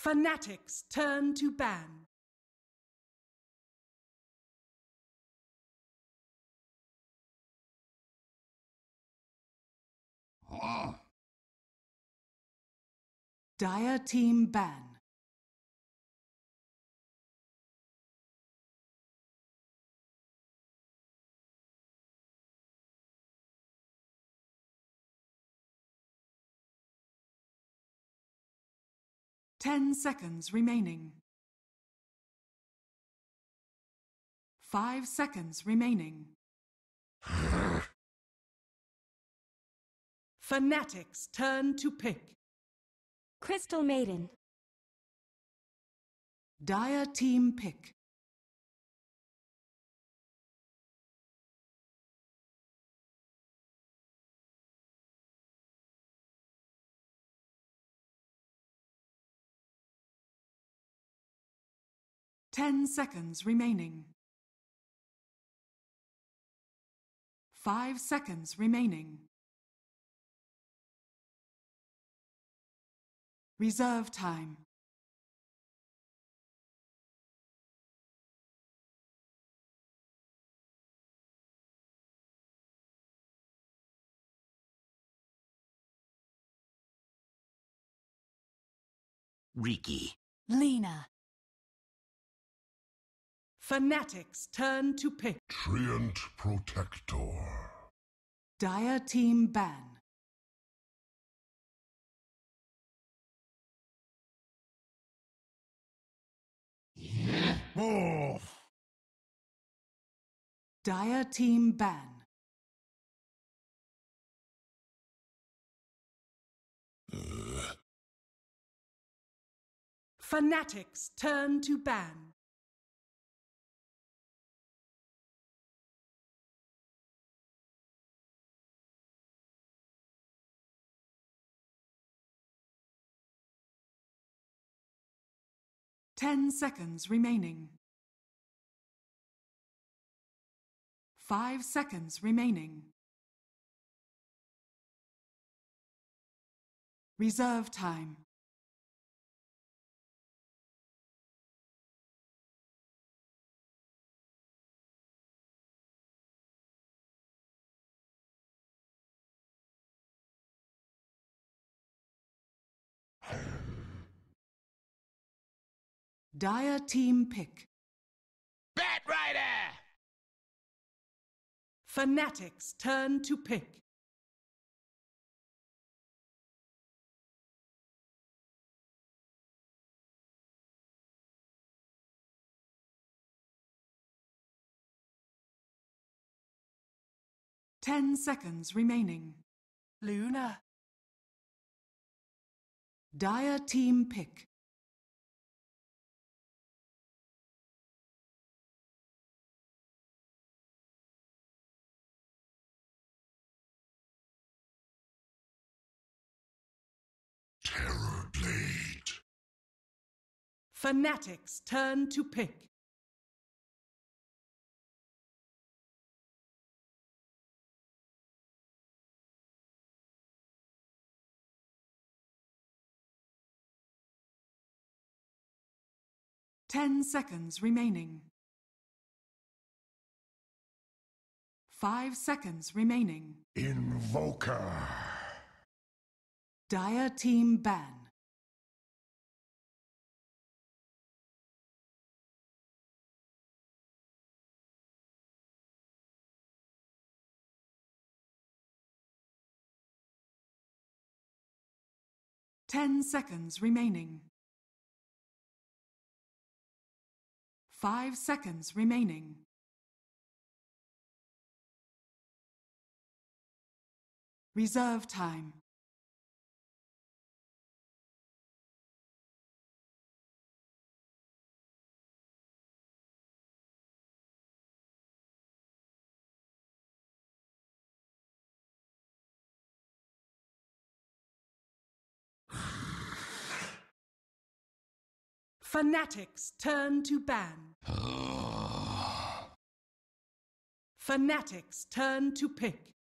Fnatic's turn to ban. Dire team ban. Ten seconds remaining. 5 seconds remaining. Fnatic's turn to pick. Crystal Maiden. Dire team pick. Ten seconds remaining. 5 seconds remaining. Reserve time. Riki. Lena. Fnatic's turn to pick. Treant Protector. Dire team ban. Morph! Dire team ban. Fnatic's turn to ban. Ten seconds remaining. 5 seconds remaining. Reserve time. Dire team pick. Batrider! Fnatic's turn to pick. Ten seconds remaining. Luna. Dire team pick. Terror Blade. Fnatic's turn to pick. Ten seconds remaining. 5 seconds remaining. Invoker. Dire team ban. Ten seconds remaining. 5 seconds remaining. Reserve time. Fnatic's turn to ban. Fnatic's turn to pick.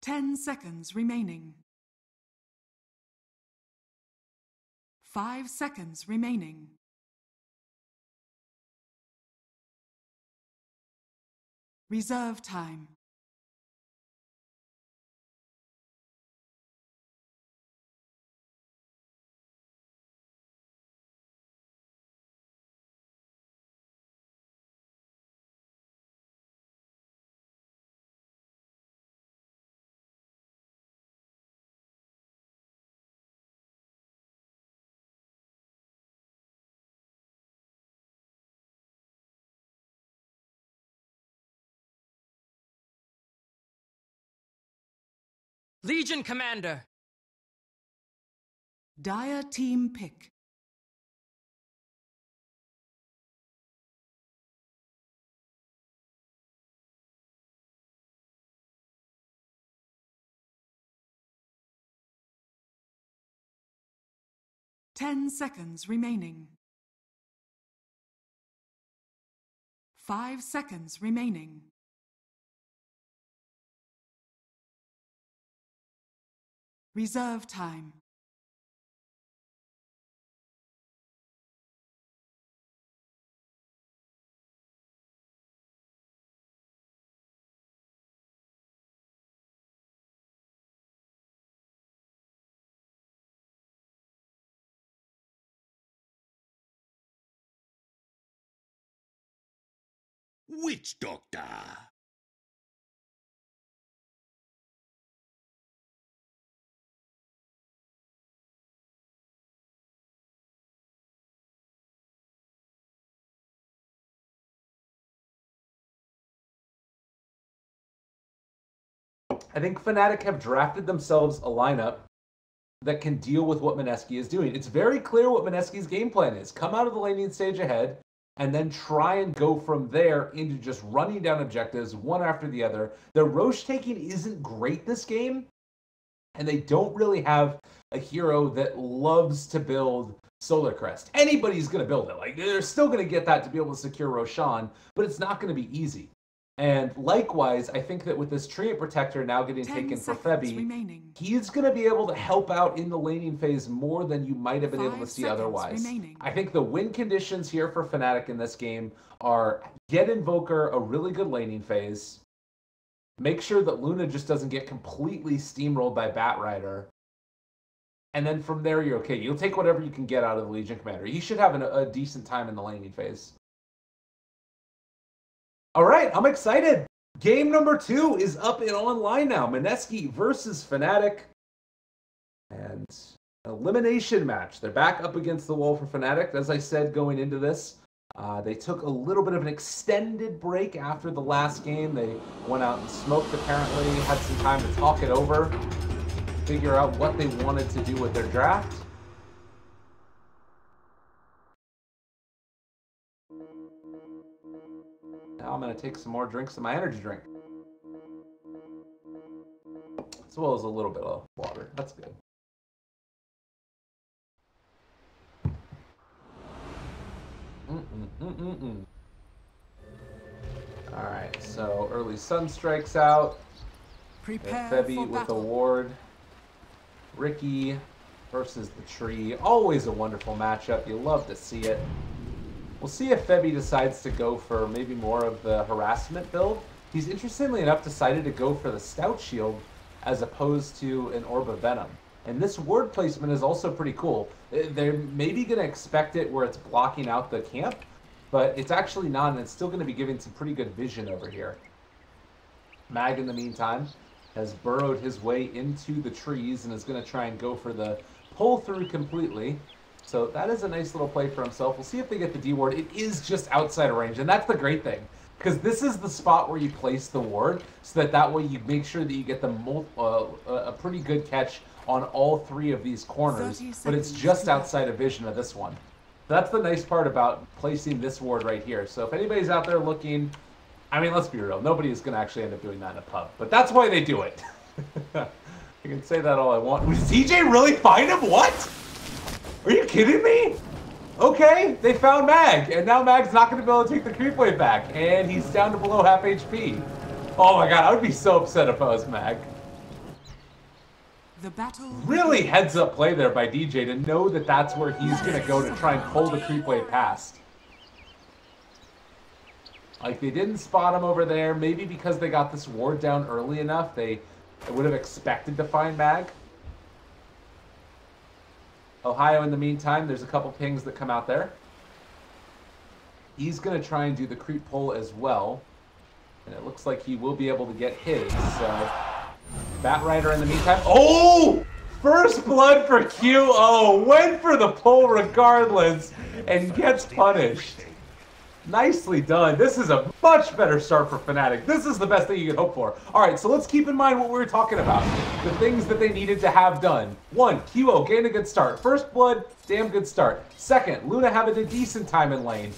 10 seconds remaining. 5 seconds remaining. Reserve time. Legion Commander. Dire team pick. Ten seconds remaining. 5 seconds remaining. Reserve time. Witch Doctor. I think Fnatic have drafted themselves a lineup that can deal with what Mineski is doing. It's very clear what Mineski's game plan is. Come out of the laning stage ahead, and then try and go from there into just running down objectives one after the other. The Roche taking isn't great this game, and they don't really have a hero that loves to build Solar Crest. Anybody's going to build it. Like, they're still going to get that to be able to secure Roshan, but it's not going to be easy. And likewise, I think that with this Treant Protector now getting taken for Febby, he's going to be able to help out in the laning phase more than you might have been able to see otherwise. I think the win conditions here for Fnatic in this game are get Invoker a really good laning phase, make sure that Luna just doesn't get completely steamrolled by Batrider, and then from there you're okay. You'll take whatever you can get out of the Legion Commander. He should have a decent time in the laning phase. All right, I'm excited. Game number 2 is up and online now. Mineski versus Fnatic. And an elimination match. They're back up against the wall for Fnatic. As I said going into this, they took a little bit of an extended break after the last game. They went out and smoked apparently, had some time to talk it over, figure out what they wanted to do with their draft. Now I'm going to take some more drinks of my energy drink. As well as a little bit of water. That's good. Alright, so early sun strikes out. Prepare Febby for with battle. a ward. Ricky versus the tree. Always a wonderful matchup. You love to see it. We'll see if Febby decides to go for maybe more of the harassment build. He's interestingly enough decided to go for the Stout Shield as opposed to an Orb of Venom. And this ward placement is also pretty cool. They're maybe going to expect it where it's blocking out the camp, but it's actually not, and it's still going to be giving some pretty good vision over here. Mag, in the meantime, has burrowed his way into the trees and is going to try and go for the pull through completely. So that is a nice little play for himself. We'll see if they get the D ward. It is just outside of range, and that's the great thing. Because this is the spot where you place the ward, so that way you make sure that you get a pretty good catch on all 3 of these corners, but it's just outside of vision of this one. That's the nice part about placing this ward right here. So if anybody's out there looking, I mean, let's be real, nobody is going to actually end up doing that in a pub, but that's why they do it. You can say that all I want. Was DJ really find him? What? Are you kidding me? Okay, they found Mag, and now Mag's not going to be able to take the creep wave back, and he's down to below half HP. Oh my god, I would be so upset if I was Mag. The battle. Really heads up play there by DJ to know that that's where he's going to go to try and pull the creep wave past. Like, they didn't spot him over there. Maybe because they got this ward down early enough, they would have expected to find Mag. Ohio, in the meantime, there's a couple pings that come out there. He's going to try and do the creep pull as well. And it looks like he will be able to get his. So, Batrider in the meantime. Oh! First blood for QO. Went for the pull regardless and gets punished. Nicely done. This is a much better start for Fnatic. This is the best thing you could hope for. All right, so let's keep in mind what we were talking about. The things that they needed to have done. 1, QO gained a good start. First blood, damn good start. Second, Luna having a decent time in lane.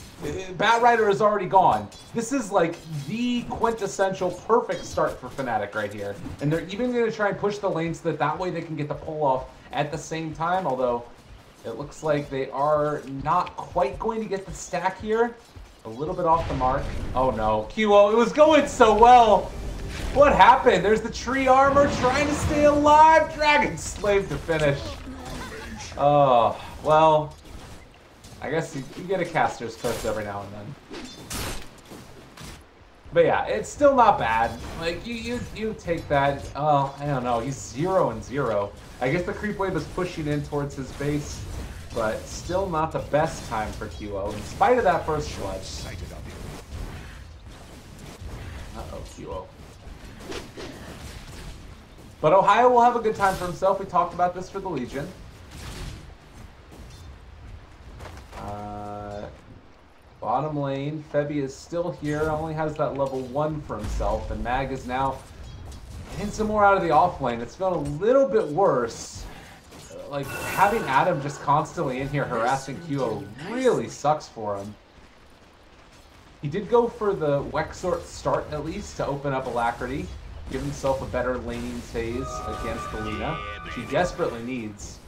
Batrider is already gone. This is like the quintessential perfect start for Fnatic right here. And they're even going to try and push the lane so that way they can get the pull off at the same time, although it looks like they are not quite going to get the stack here. A little bit off the mark. Oh no, QO, it was going so well. What happened? There's the tree armor trying to stay alive. Dragon Slave to finish. Oh, well, I guess you get a caster's curse every now and then. But yeah, it's still not bad. Like, you take that. Oh, I don't know, he's 0-0. I guess the creep wave is pushing in towards his base. But still not the best time for QO, in spite of that first blood. Uh-oh, QO. But Ohio will have a good time for himself. We talked about this for the Legion. Bottom lane, Febby is still here, only has that level 1 for himself, and Mag is now getting some more out of the off lane. It's been a little bit worse. Like, having Adam just constantly in here harassing QO really sucks for him. He did go for the Wexort start, at least, to open up Alacrity, give himself a better laning phase against the Lina, which he desperately needs.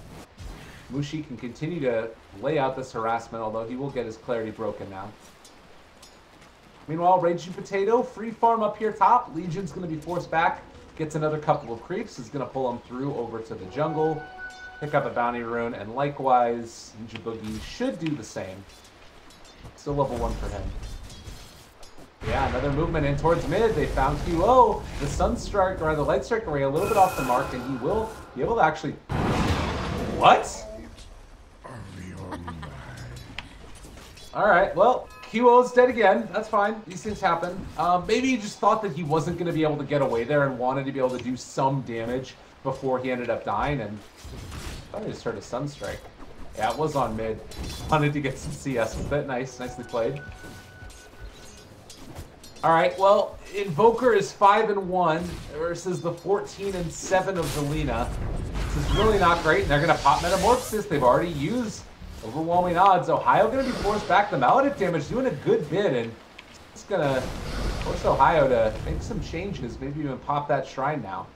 Mushi can continue to lay out this harassment, although he will get his clarity broken now. Meanwhile, Raging Potato, free farm up here top. Legion's going to be forced back, gets another couple of creeps, is going to pull him through over to the jungle. Pick up a bounty rune, and likewise, Ninja Boogie should do the same. Still level 1 for him. Yeah, another movement in towards mid. They found QO. The Sunstrike, or the Light Strike array, a little bit off the mark, and he will be able to actually... What? Alright, well, QO's dead again. That's fine. These things happen. Maybe he just thought that he wasn't going to be able to get away there and wanted to be able to do some damage before he ended up dying, and I thought I just heard a Sunstrike. Yeah, it was on mid. Wanted to get some CS with it. Nice, nicely played. Alright, well, Invoker is 5-1 versus the 14-7 of the Lina. This is really not great, and they're going to pop Metamorphosis. They've already used overwhelming odds. Ohio going to be forced back. The Maladif damage doing a good bit, and it's going to force Ohio to make some changes, maybe even pop that Shrine now.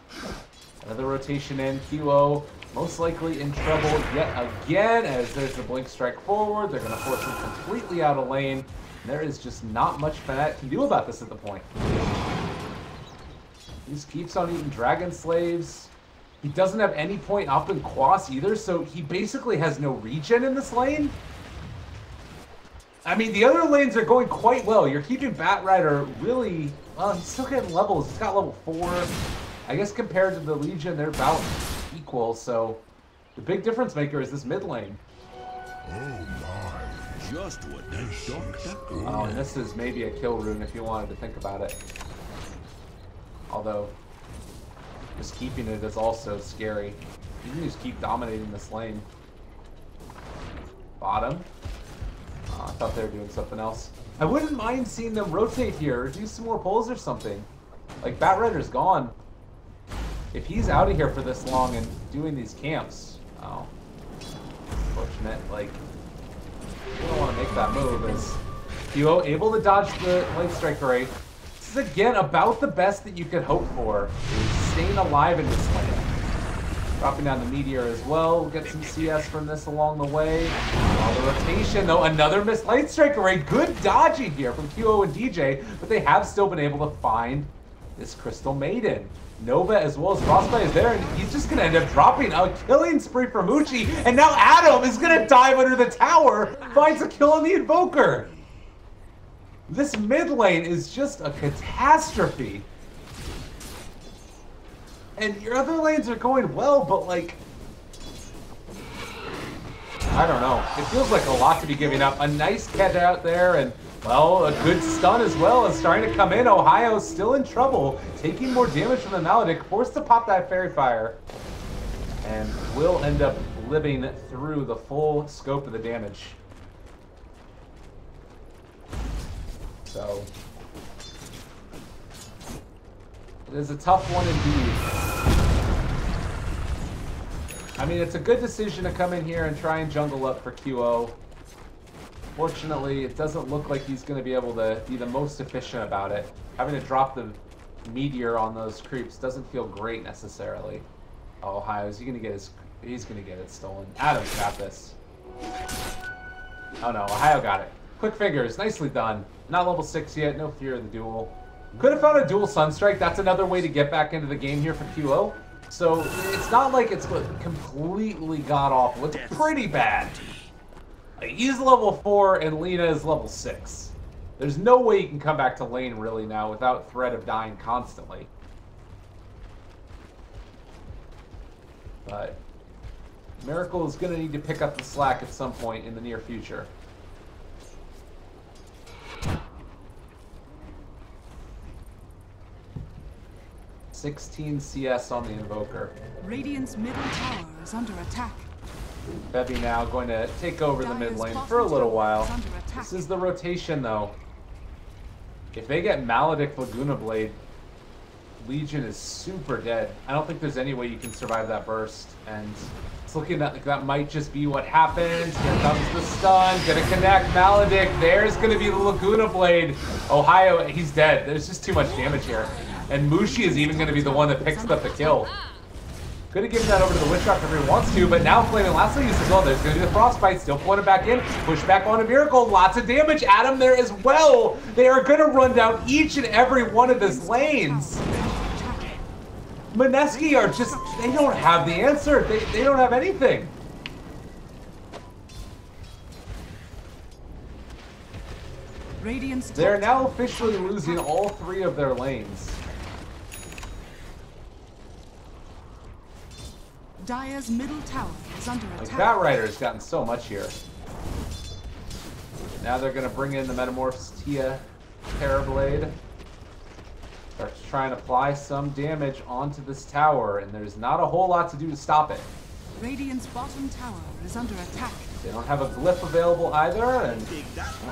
Another rotation in. QO most likely in trouble yet again, as there's the Blink Strike forward. They're going to force him completely out of lane. And there is just not much Fnatic can do about this at the point. He just keeps on eating Dragon Slaves. He doesn't have any point up in Quas either, so he basically has no regen in this lane. I mean, the other lanes are going quite well. You're keeping Batrider really... Well, he's still getting levels. He's got level 4. I guess compared to the Legion, they're about equal, so the big difference maker is this mid lane. Oh my. Just what that doctor. Oh, and this is maybe a kill rune if you wanted to think about it. Although, just keeping it is also scary. You can just keep dominating this lane. Bottom. Oh, I thought they were doing something else. I wouldn't mind seeing them rotate here or do some more pulls or something. Like, Batrider's gone. If he's out of here for this long and doing these camps, oh, unfortunate. Like, you don't want to make that move. Is QO able to dodge the Light Strike array? This is again about the best that you could hope for. Is staying alive in this lane. Dropping down the Meteor as well. We'll get some CS from this along the way. Oh, the rotation though, another missed Light Strike array. Good dodging here from QO and DJ, but they have still been able to find this Crystal Maiden. Nova as well as Frostbite is there, and he's just gonna end up dropping a killing spree for Mushi, and now Adam is gonna dive under the tower, finds a kill on the Invoker. This mid lane is just a catastrophe. And your other lanes are going well, but like, I don't know. It feels like a lot to be giving up. A nice catch out there, and well, a good stun as well is starting to come in. Ohio's still in trouble, taking more damage from the Maledict, forced to pop that Fairy Fire, and will end up living through the full scope of the damage. So, it is a tough one indeed. I mean, it's a good decision to come in here and try and jungle up for QO. Fortunately, it doesn't look like he's going to be able to be the most efficient about it. Having to drop the meteor on those creeps doesn't feel great necessarily. Oh, Ohio, is he going to get his... He's going to get it stolen. Adam's got this. Oh no, Ohio got it. Quick fingers, nicely done. Not level 6 yet, no fear of the duel. Could have found a dual Sunstrike. That's another way to get back into the game here for QO. So it's not like it's completely god awful. It's pretty bad. He's level 4 and Lina is level 6. There's no way you can come back to lane really now without threat of dying constantly. But Miracle is going to need to pick up the slack at some point in the near future. $16 CS on the Invoker. Radiant's middle tower is under attack. Bevy now going to take over the mid lane for a little while. This is the rotation though. If they get Maledict Laguna Blade, Legion is super dead. I don't think there's any way you can survive that burst. And it's looking like that might just be what happens. Here comes the stun. Gonna connect Maledict. There's gonna be the Laguna Blade. Ohio, he's dead. There's just too much damage here. And Mushi is even gonna be the one that picks up the kill. Could have given that over to the Witch Doctor if he wants to, but now Flaming Lasso uses as well. There's going to be the Frostbite, still pointed back in. Push back on a Miracle, lots of damage. Adam there as well. They are going to run down each and every one of his lanes. Mineski are just, they don't have the answer. They don't have anything. They're now officially losing all 3 of their lanes. Dire's middle tower is under attack. Like, that Rider's gotten so much here. Now they're going to bring in the Metamorphs Tia Terrorblade. Starts to try and apply some damage onto this tower, and there's not a whole lot to do to stop it. Radiant's bottom tower is under attack. They don't have a glyph available either, and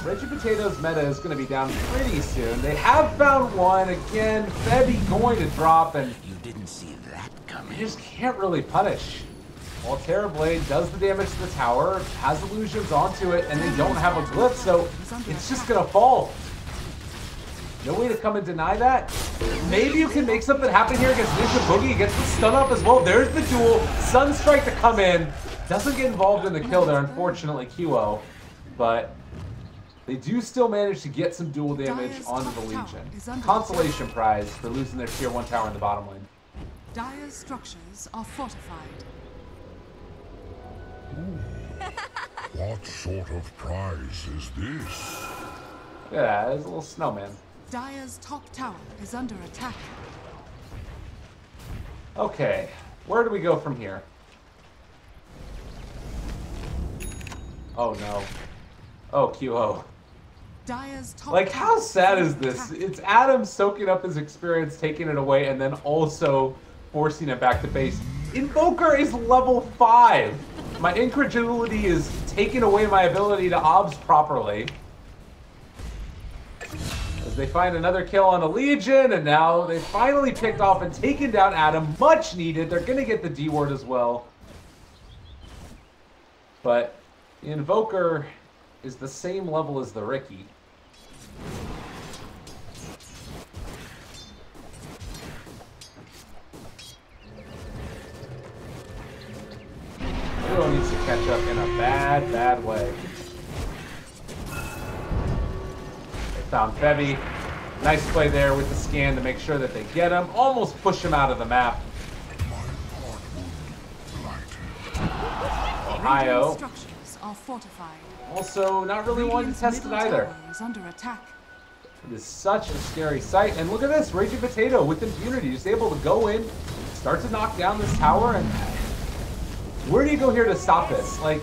Reggie Potato's meta is going to be down pretty soon. They have found one. Again, Febby going to drop, and You didn't see that coming. you just can't really punish. While Terrorblade does the damage to the tower, has illusions onto it, and they don't have a glyph, so it's just going to fall. No way to come and deny that. Maybe you can make something happen here against Ninja Boogie. Gets the stun up as well. There's the duel. Sunstrike to come in. Doesn't get involved in the kill there, unfortunately, QO. But they do still manage to get some duel damage onto the Legion. Consolation prize for losing their tier 1 tower in the bottom lane. Dire's structures are fortified. What sort of prize is this? Yeah, there's a little snowman. Dire's top tower is under attack. Okay, where do we go from here? Oh no. Oh, QO. Dire's top Like, how tower sad is is under this? attack. It's Adam soaking up his experience, taking it away, and then also forcing it back to base. Invoker is level 5. My incredulity is taking away my ability to obs properly. As they find another kill on a Legion, and now they finally picked off and taken down Adam. Much needed. They're going to get the D word as well. But the Invoker is the same level as the Ricky. Hero needs to catch up in a bad, bad way. They found Febby. Nice play there with the scan to make sure that they get him. Almost push him out of the map. Ohio. Radiant structures are fortified. Also, not really wanting to test it either. Tower is under attack. It is such a scary sight. And look at this, Raging Potato with impunity. He's able to go in, start to knock down this tower, and where do you go here to stop this? Like,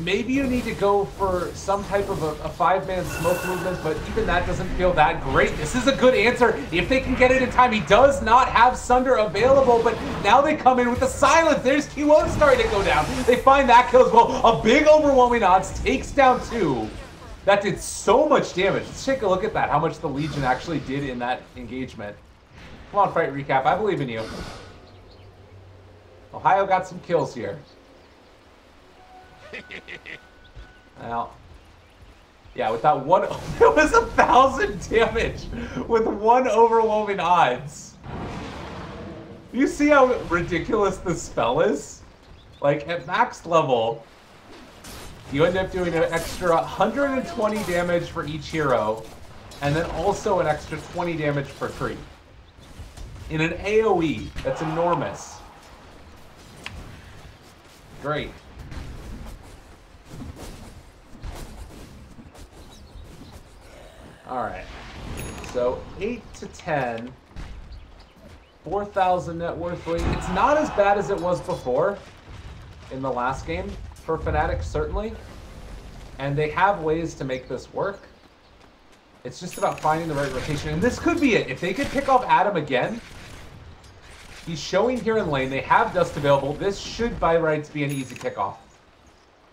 maybe you need to go for some type of a 5-man smoke movement, but even that doesn't feel that great. This is a good answer if they can get it in time. He does not have Sunder available, but now they come in with the silence. There's Q1 starting to go down. They find that kill as well. A big overwhelming odds, takes down 2. That did so much damage. Let's take a look at that, how much the Legion actually did in that engagement. Come on, Fight Recap, I believe in you. Ohio got some kills here. Well, yeah, with that one, it was 1,000 damage with 1 overwhelming odds. You see how ridiculous this spell is? Like, at max level, you end up doing an extra 120 damage for each hero, and then also an extra 20 damage per creep. In an AoE, that's enormous. Great. Alright, so 8 to 10, 4,000 net worth lead. It's not as bad as it was before in the last game for Fnatic, certainly. And they have ways to make this work. It's just about finding the right rotation. And this could be it. If they could pick off Adam again, he's showing here in lane. They have Dust available. This should, by rights, be an easy kickoff.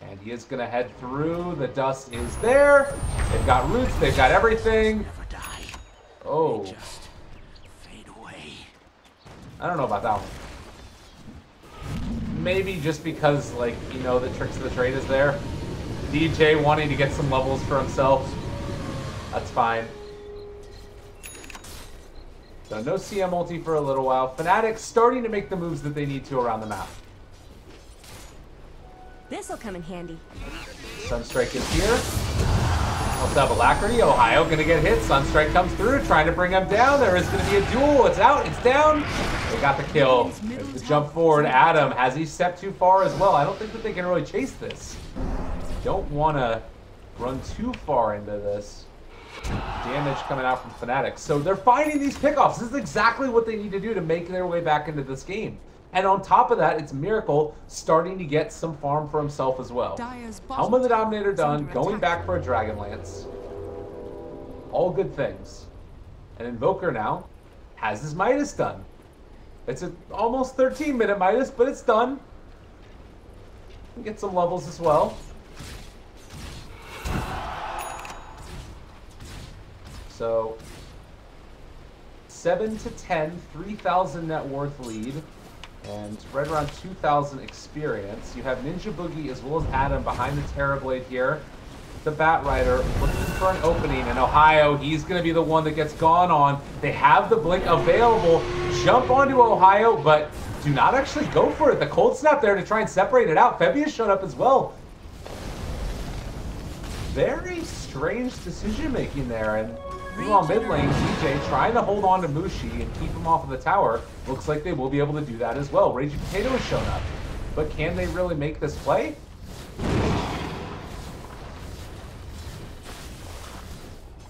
And he is going to head through. The Dust is there. They've got roots. They've got everything. Never die. Oh. Just fade away. I don't know about that one. Maybe just because, like, you know, the tricks of the trade is there. DJ wanting to get some levels for himself. That's fine. So no CM ulti for a little while. Fnatic starting to make the moves that they need to around the map. This'll come in handy. Sunstrike is here. Also have Alacrity. Ohio gonna get hit. Sunstrike comes through, trying to bring him down. There is gonna be a duel. It's out. It's down. They got the kill. There's the jump forward. Adam, has he stepped too far as well? I don't think that they can really chase this. Don't want to run too far into this. Damage coming out from Fnatic. So they're finding these pickoffs. This is exactly what they need to do to make their way back into this game. And on top of that, it's Miracle starting to get some farm for himself as well. Helm of the Dominator done, going back for a Dragonlance. All good things. And Invoker now has his Midas done. It's an almost 13-minute Midas, but it's done. Get some levels as well. So 7 to 10, 3,000 net worth lead. And right around 2,000 experience. You have Ninja Boogie as well as Adam behind the Terrorblade here. The Bat Rider looking for an opening. And Ohio, he's going to be the one that gets gone on. They have the Blink available. Jump onto Ohio, but do not actually go for it. The Cold Snap there to try and separate it out. Febby has shown up as well. Very strange decision making there. And on mid lane, DJ trying to hold on to Mushi and keep him off of the tower. Looks like they will be able to do that as well. Raging Potato has shown up. But can they really make this play?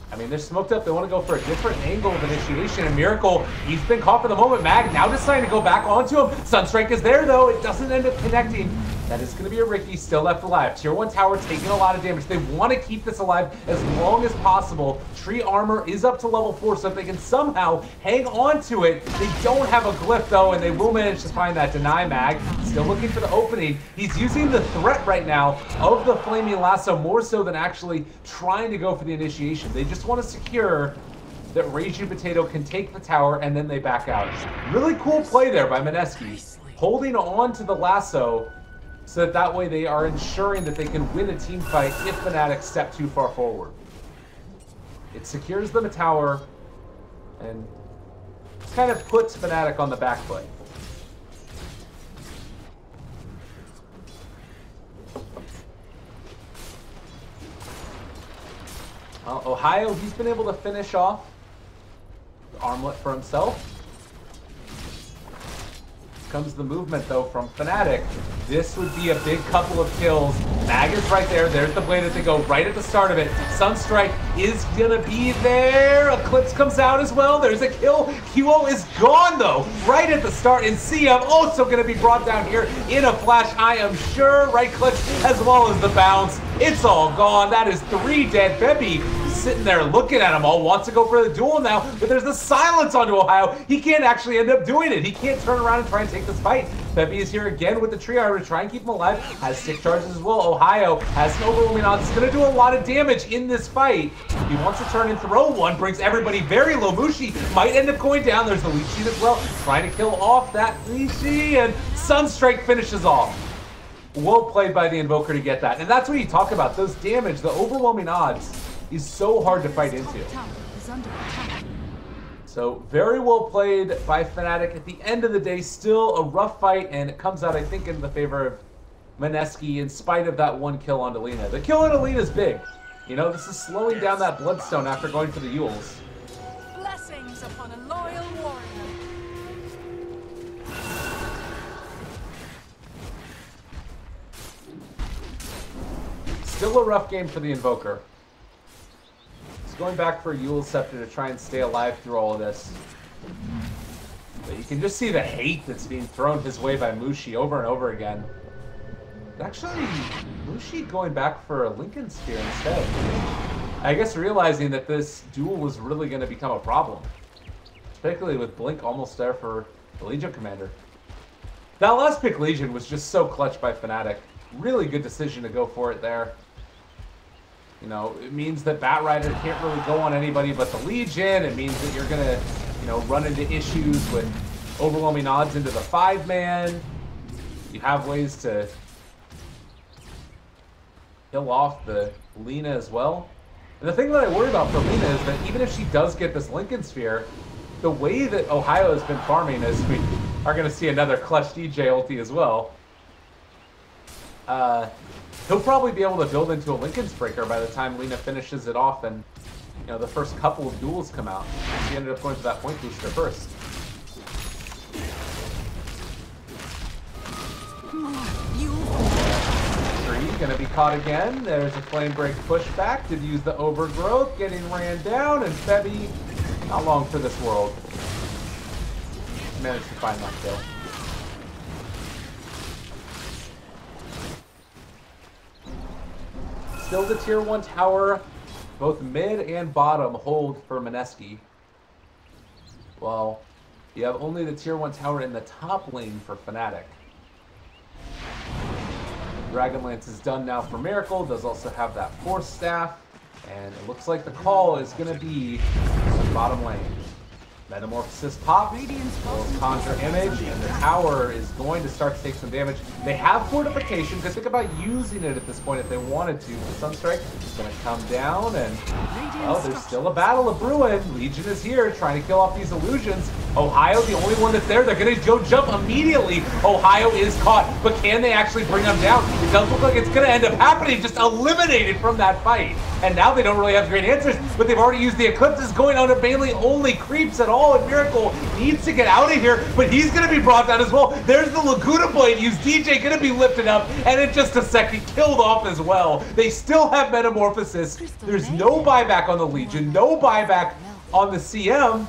I mean, they're smoked up. They want to go for a different angle of initiation. And Miracle, he's been caught for the moment. Mag now deciding to go back onto him. Sunstrike is there, though. It doesn't end up connecting. That is going to be a Ricky still left alive. Tier 1 tower taking a lot of damage. They want to keep this alive as long as possible. Tree armor is up to level 4, so if they can somehow hang on to it, they don't have a glyph, though, and they will manage to find that deny mag. Still looking for the opening. He's using the threat right now of the Flaming Lasso more so than actually trying to go for the initiation. They just want to secure that Raging Potato can take the tower, and then they back out. Really cool play there by Mineski, holding on to the lasso so that way they are ensuring that they can win a team fight if Fnatic step too far forward. It secures them a tower and kind of puts Fnatic on the back foot. Ohio, he's been able to finish off the armlet for himself. Comes the movement though from Fnatic. This would be a big couple of kills. Mag is right there. There's the blade that they go right at the start of it. Sunstrike is gonna be there. Eclipse comes out as well. There's a kill. QO is gone though, right at the start. And CM also gonna be brought down here in a flash, I am sure. Right click as well as the bounce. It's all gone. That is 3 dead. Bebby sitting there looking at him all, wants to go for the duel now, but there's the silence onto Ohio. He can't actually end up doing it. He can't turn around and try and take this fight. Bebby is here again with the Triarch to try and keep him alive. Has 6 charges as well. Ohio has an overwhelming odds. He's going to do a lot of damage in this fight. He wants to turn and throw one. Brings everybody very low. Mushi might end up going down. There's the Leech Seed as well. Trying to kill off that Leech Seed, and Sunstrike finishes off. Well played by the Invoker to get that. And that's what you talk about. Those damage, the overwhelming odds is so hard to fight into. So very well played by Fnatic. At the end of the day, still a rough fight, and it comes out, I think, in the favor of Mineski in spite of that 1 kill on Delina. The kill on Delina is big. You know, this is slowing down that Bloodstone after going for the Yules. Blessings upon a loyal warrior. Still a rough game for the Invoker. He's going back for a Yule's Scepter to try and stay alive through all of this. But you can just see the hate that's being thrown his way by Mushi over and over again. Actually, Mushi going back for a Lincoln Sphere instead. I guess realizing that this duel was really going to become a problem. Particularly with Blink almost there for the Legion Commander. That last pick Legion was just so clutch by Fnatic. Really good decision to go for it there. You know, it means that Batrider can't really go on anybody but the Legion. It means that you're going to, you know, run into issues with overwhelming odds into the 5-man. You have ways to kill off the Lina as well. And the thing that I worry about for Lina is that even if she does get this Lincoln Sphere, the way that Ohio has been farming is we are going to see another clutch DJ ulti as well. He'll probably be able to build into a Lincoln's Breaker by the time Lina finishes it off and, you know, the first couple of duels come out. She ended up going for that point booster first. Tree gonna be caught again. There's a Flame Break pushback. Did use the Overgrowth, getting ran down, and Bebby, not long for this world. Managed to find that kill. Still the tier 1 tower, both mid and bottom hold for Mineski. Well, you have only the tier 1 tower in the top lane for Fnatic. Dragonlance is done now for Miracle, does also have that Force Staff, and it looks like the call is going to be bottom lane. Metamorphosis pop, will conjure image, and the tower is going to start to take some damage. They have fortification, because think about using it at this point if they wanted to. The Sunstrike is going to come down, and, well, there's still a battle of brewing. Legion is here, trying to kill off these illusions. Ohio, the only one that's there, they're going to go jump immediately. Ohio is caught, but can they actually bring him down? It does look like it's going to end up happening, just eliminated from that fight. And now they don't really have great answers, but they've already used the Eclipses going on to mainly only creeps at all, and Miracle needs to get out of here, but he's going to be brought down as well. There's the Laguna Blade used. DJ going to be lifted up, and in just a second, killed off as well. They still have Metamorphosis. There's no buyback on the Legion, no buyback on the CM.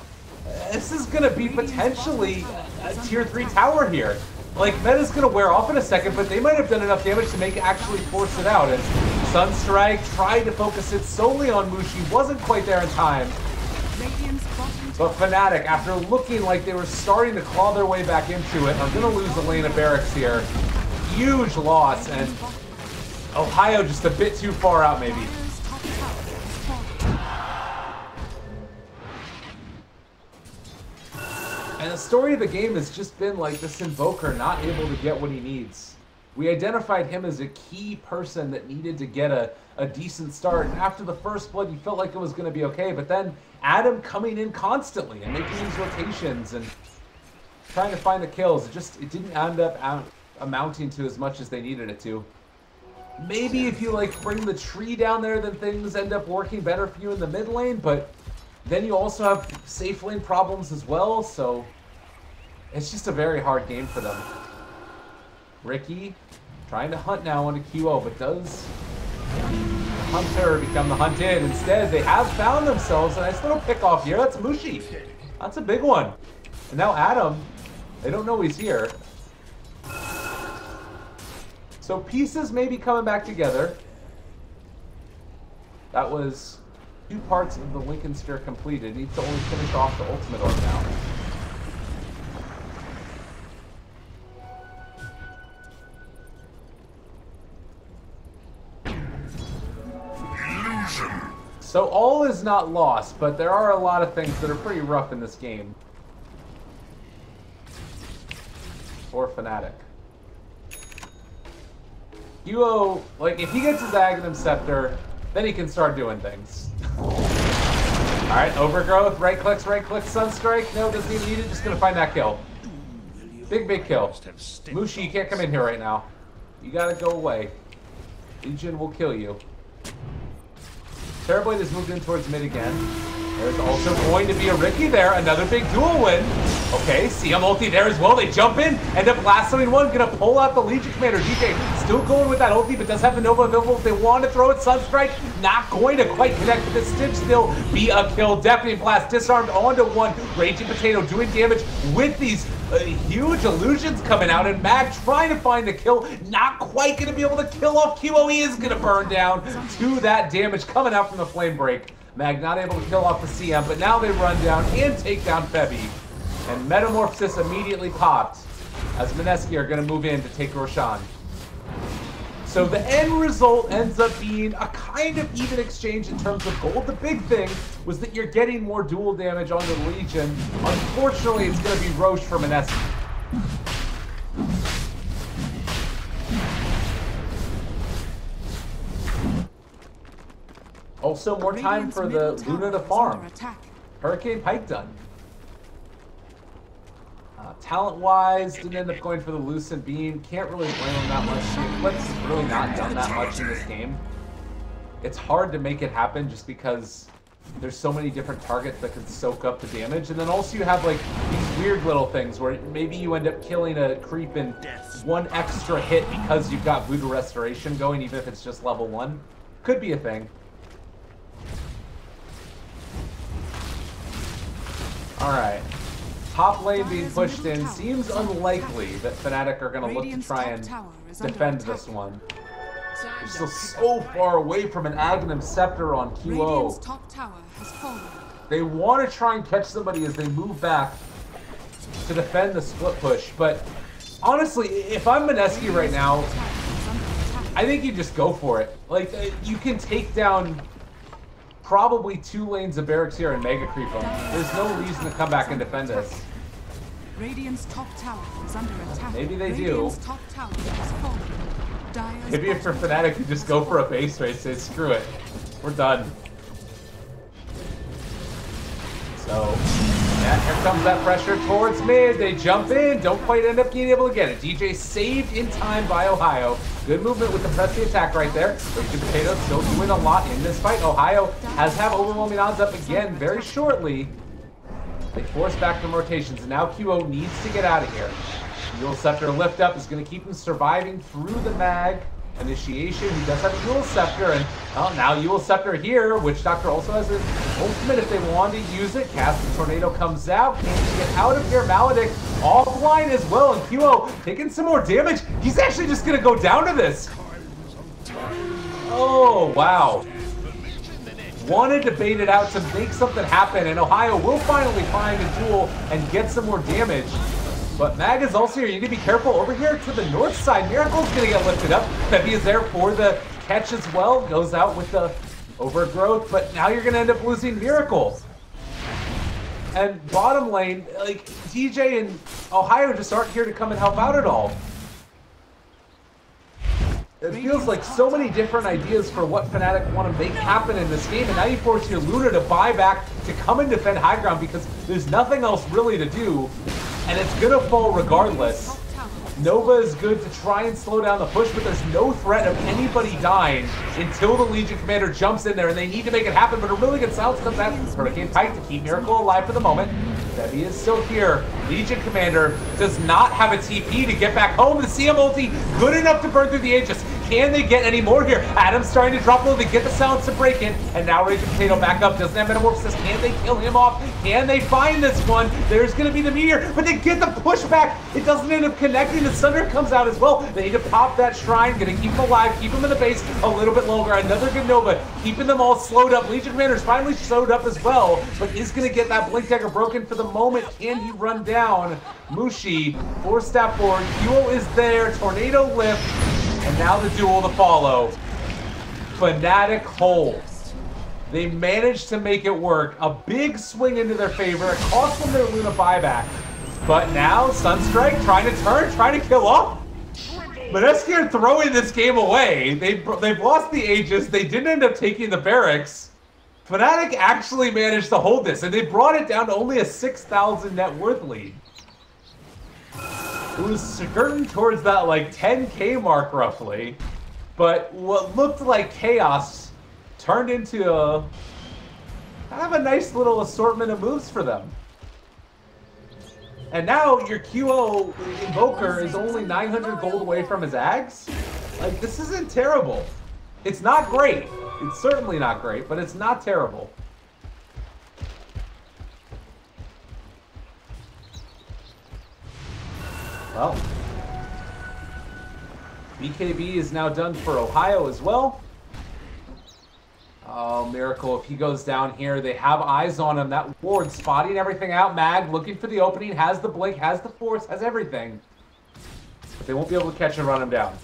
This is going to be potentially a tier 3 tower here. Like, Meta's going to wear off in a second, but they might have done enough damage to make it actually force it out. And Sunstrike tried to focus it solely on Mushi, wasn't quite there in time. But Fnatic, after looking like they were starting to claw their way back into it, are going to lose the lane of barracks here. Huge loss, and Ohio just a bit too far out, maybe. And the story of the game has just been like this Invoker not able to get what he needs. We identified him as a key person that needed to get a decent start. And after the first blood, you felt like it was going to be okay. But then Adam coming in constantly and making these rotations and trying to find the kills, it didn't end up amounting to as much as they needed it to. Maybe if you like bring the tree down there, then things end up working better for you in the mid lane, but then you also have safe lane problems as well, so it's just a very hard game for them. Ricky trying to hunt now onto QO, but does the hunter become the hunted? Instead, they have found themselves a nice little pick off here. That's Mushi. That's a big one. And now Adam, they don't know he's here. So pieces may be coming back together. That was 2 parts of the Lincoln Sphere completed. Needs to only finish off the ultimate orb now. So all is not lost, but there are a lot of things that are pretty rough in this game. For Fnatic. Huo, like, if he gets his Aghanim Scepter, then he can start doing things. Alright, Overgrowth, right clicks, Sunstrike. No, doesn't even need it, just gonna find that kill. Big kill. Mushi, you can't come in here right now. You gotta go away. Legion will kill you. Terrorblade has moved in towards mid again. There's also going to be a Ricky there. Another big duel win. Okay, CM ulti there as well. They jump in, end up lassoing one. Gonna pull out the Legion Commander. DJ still going with that ulti, but does have the Nova available. If they want to throw it, Sunstrike not going to quite connect, but this should still be a kill. Deafening Blast disarmed onto one. Raging Potato doing damage with these huge illusions coming out, and Mag trying to find the kill. Not quite going to be able to kill off QO. He is going to burn down to that damage coming out from the Flame Break. Mag not able to kill off the CM, but now they run down and take down Febby. And Metamorphosis immediately popped as Mineski are going to move in to take Roshan. So the end result ends up being a kind of even exchange in terms of gold. The big thing was that you're getting more dual damage on the Legion. Unfortunately, it's going to be Roche for Mineski. Also, more time for the Luna to farm. Hurricane Pike done. Talent-wise, didn't end up going for the Lucent Beam. Can't really blame him that much. Eclipse has really not done that much in this game. It's hard to make it happen just because there's so many different targets that can soak up the damage. And then also you have like these weird little things where maybe you end up killing a creep in 1 extra hit because you've got Voodoo Restoration going, even if it's just level 1. Could be a thing. Alright. Top lane being pushed in. Seems unlikely that Fnatic are going to look to try and defend this one. They're still so far away from an Aghanim Scepter on QO. They want to try and catch somebody as they move back to defend the split push. But honestly, if I'm Mineski right now, I think you just go for it. Like, you can take down probably 2 lanes of barracks here and mega creep them. There's no reason to come back and defend us. Radiant's top tower is under attack. Maybe they do. Top tower is falling. Maybe if for Fnatic, you just go for a base race, say screw it, we're done. So, yeah, here comes that pressure towards mid. They jump in, don't quite end up being able to get it. DJ saved in time by Ohio. Good movement with the press the attack right there. Raging Potato still doing a lot in this fight. Ohio has have overwhelming odds up again very shortly. They force back the rotations, and now QO needs to get out of here. Eul Scepter lift up is going to keep him surviving through the mag initiation. He does have a Eul Scepter, and now Eul Scepter here, Witch Doctor also has an ultimate if they want to use it. Cast the Tornado comes out. Can't get out of here. Maledict offline as well, and QO taking some more damage. He's actually just going to go down to this. Oh, wow. Wanted to bait it out to make something happen, and Ohio will finally find a duel and get some more damage. But Mag is also here. You need to be careful over here to the north side. Miracle's going to get lifted up. Febby is there for the catch as well. Goes out with the overgrowth, but now you're going to end up losing Miracle. And bottom lane, like, DJ and Ohio just aren't here to come and help out at all. It feels like so many different ideas for what Fnatic want to make happen in this game, and now you force your Luna to buy back to come and defend high ground because there's nothing else really to do, and it's gonna fall regardless. Nova is good to try and slow down the push, but there's no threat of anybody dying until the Legion Commander jumps in there, and they need to make it happen, but a really good silence comes out. Hurricane Pike to keep Miracle alive for the moment. Debbie is still here. Legion Commander does not have a TP to get back home. The CM ulti good enough to burn through the Aegis. Can they get any more here? Adam's starting to drop low. They get the silence to break in, and now Raging Potato back up. Doesn't have Metamorphosis. Can they kill him off? Can they find this one? There's going to be the Meteor, but they get the pushback. It doesn't end up connecting. The Thunder comes out as well. They need to pop that Shrine. Going to keep him alive, keep him in the base a little bit longer. Another good Nova, keeping them all slowed up. Legion Commander's finally slowed up as well, but is going to get that Blink Dagger broken for the moment. Can he run down? Mushi, 4-step forward. Huo is there. Tornado lift. And now the duel to follow. Fnatic holds. They managed to make it work. A big swing into their favor. It cost them their Luna buyback. But now, Sunstrike trying to turn, trying to kill off. Mineski are throwing this game away. They've lost the Aegis. They didn't end up taking the barracks. Fnatic actually managed to hold this, and they brought it down to only a 6,000 net worth lead. It was skirting towards that like 10K mark roughly, but what looked like chaos turned into a kind of a nice little assortment of moves for them. And now your QO Invoker is only 900 gold away from his Ags. Like, this isn't terrible. It's not great. It's certainly not great, but it's not terrible. Well, BKB is now done for Ohio as well. Oh, Miracle, if he goes down here, they have eyes on him. That ward spotting everything out. Mag looking for the opening, has the blink, has the force, has everything. But they won't be able to catch and run him down.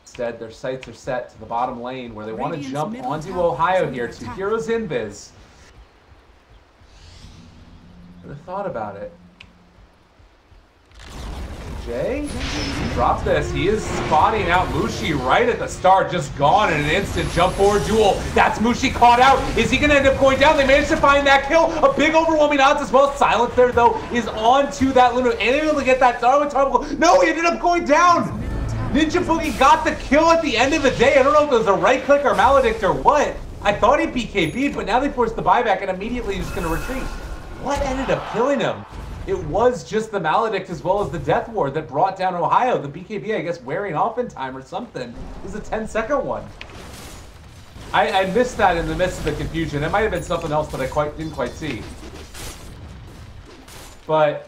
Instead, their sights are set to the bottom lane where they want to jump onto Ohio here. 2 heroes invis. Should have thought about it. Jay, drop this. He is spotting out Mushi right at the start. Just gone in an instant. Jump forward duel. That's Mushi caught out. Is he going to end up going down? They managed to find that kill. A big overwhelming odds as well. Silence there, though, is on to that Luna. And able to get that Darwin. No, he ended up going down. Ninja Boogie got the kill at the end of the day. I don't know if it was a right click or Maledict or what. I thought he BKB'd, but now they forced the buyback and immediately he's going to retreat. What ended up killing him? It was just the Maledict as well as the Death Ward that brought down Ohio. The BKB, I guess, wearing off in time or something. It was a 10-second one. I missed that in the midst of the confusion. It might have been something else that I didn't quite see. But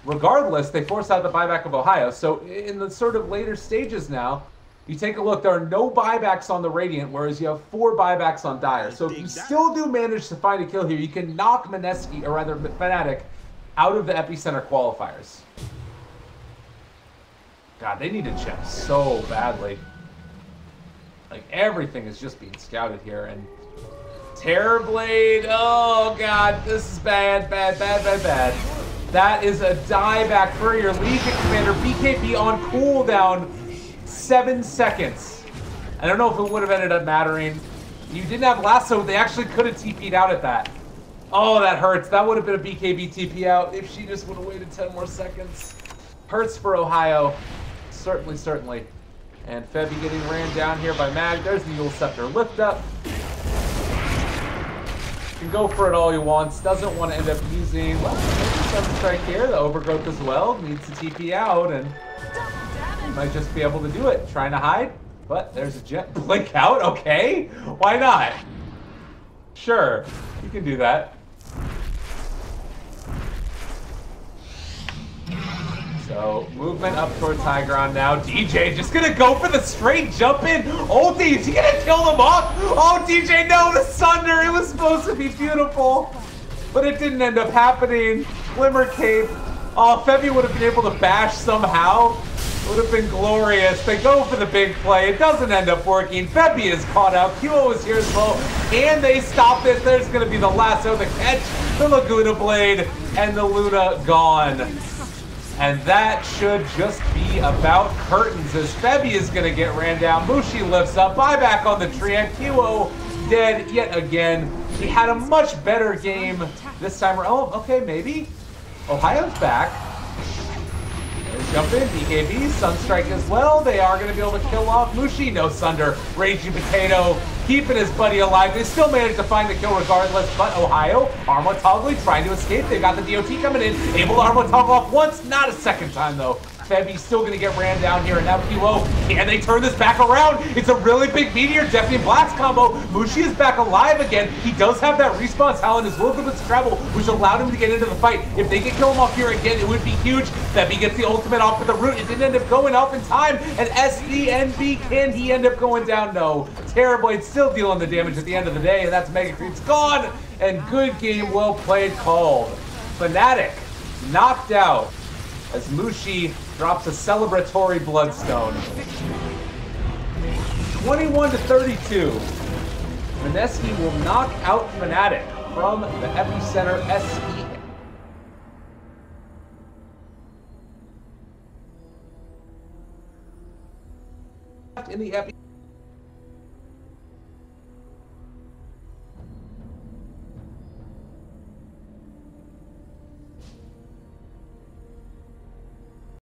regardless, they forced out the buyback of Ohio. So in the sort of later stages now, you take a look, there are no buybacks on the Radiant, whereas you have 4 buybacks on Dire. So if you still do manage to find a kill here, you can knock Mineski, or rather Fnatic, out of the Epicenter qualifiers. God, they need to check so badly. Like, everything is just being scouted here. And Terrorblade, oh God, this is bad, bad, bad, bad, bad. That is a dieback for your Legion Commander. BKB on cooldown. 7 seconds. I don't know if it would have ended up mattering. You didn't have lasso. They actually could have TP'd out at that. Oh, that hurts. That would have been a BKB TP out if she just would have waited 10 more seconds. Hurts for Ohio. Certainly, certainly. And Febby getting ran down here by Mag. There's the Yule Scepter lift up. You can go for it all he wants. Doesn't want to end up using, well, maybe Sunstrike here. The Overgrowth as well. Needs to TP out and might just be able to do it. Trying to hide, but there's a jet blink out. Okay, why not? Sure, you can do that. So movement up towards high ground now. DJ just gonna go for the straight jump in. Ulti, is he gonna kill them off? Oh, DJ, no, the Sunder. It was supposed to be beautiful, but it didn't end up happening. Glimmer Cape. Oh, Febby would have been able to bash somehow. Would have been glorious. They go for the big play. It doesn't end up working. Febby is caught out. QO is here as well. And they stop this. There's going to be the lasso, the catch, the Laguna Blade, and the Luna gone. And that should just be about curtains as Febby is going to get ran down. Mushi lifts up. Buyback on the tree. And QO dead yet again. He had a much better game this time. Oh, okay, maybe. Ohio's back. Jump in, BKB, Sunstrike as well. They are going to be able to kill off Mushi. No Sunder, Raging Potato, keeping his buddy alive. They still managed to find the kill regardless, but Ohio, Armotogly trying to escape. They've got the DOT coming in, able to Armotoggle off once, not a second time though. Febby's still going to get ran down here, and now QO, can they turn this back around? It's a really big Meteor, Deafy and Blast combo. Mushi is back alive again. He does have that respawn talent as well as its travel, which allowed him to get into the fight. If they could kill him off here again, it would be huge. Febby gets the ultimate off with the root. It didn't end up going off in time, and SDNB, can he end up going down? No. Terrorblade still dealing the damage at the end of the day, and that's Mega Creep's gone, and good game, well played, called. Fnatic knocked out as Mushi drops a celebratory Bloodstone. 21-32. Mineski will knock out Fnatic from the Epicenter SE. In the Epic